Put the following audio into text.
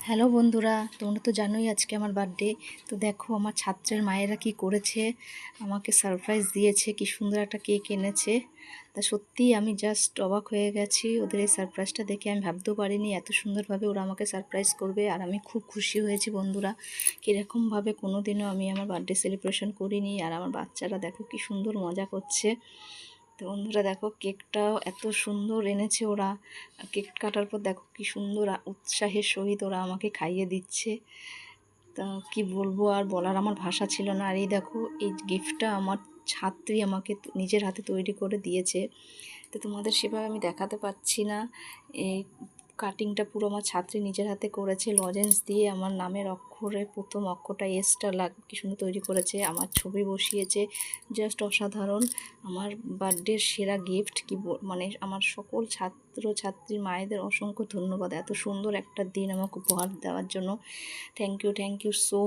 Hello বন্ধুরা, তোমরা তো জানোই আজকে আমার বার্থডে। তো দেখো আমার ছাত্রের মায়েরা কি করেছে, আমাকে সারপ্রাইজ দিয়েছে, কি সুন্দর একটা কেক এনেছে। তা সত্যিই আমি জাস্ট অবাক হয়ে গেছি ওদের এই সারপ্রাইজটা দেখে। আমি ভাবতেও পারিনি এত সুন্দরভাবে ওরা আমাকে সারপ্রাইজ করবে, আর আমি খুব খুশি হয়েছি বন্ধুরা। কীরকমভাবে কোনো দিনও আমি আমার বার্থডে সেলিব্রেশন করিনি, আর আমার বাচ্চারা দেখো কি সুন্দর মজা করছে। তো বন্ধুরা দেখো কেকটাও এত সুন্দর এনেছে ওরা। কেক কাটার পর দেখো কি সুন্দর উৎসাহের সহিত ওরা আমাকে খাইয়ে দিচ্ছে। তা কি বলবো, আর বলার আমার ভাষা ছিল না। আর এই দেখো এই গিফটটা আমার ছাত্রী আমাকে নিজের হাতে তৈরি করে দিয়েছে। তো তোমাদের সেভাবে আমি দেখাতে পাচ্ছি না। এই কাটিংটা পুরো আমার ছাত্রী নিজের হাতে করেছে, লজেন্স দিয়ে আমার নামের অক্ষরে প্রথম অক্ষরটা এসটা কি সুন্দর তৈরি করেছে, আমার ছবি বসিয়েছে। জাস্ট অসাধারণ। আমার বার্থডের সেরা গিফট কি মানে আমার সকল ছাত্র ছাত্রীর মায়েদের অসংখ্য ধন্যবাদ এত সুন্দর একটা দিন আমাকে উপহার দেওয়ার জন্য। Thank you so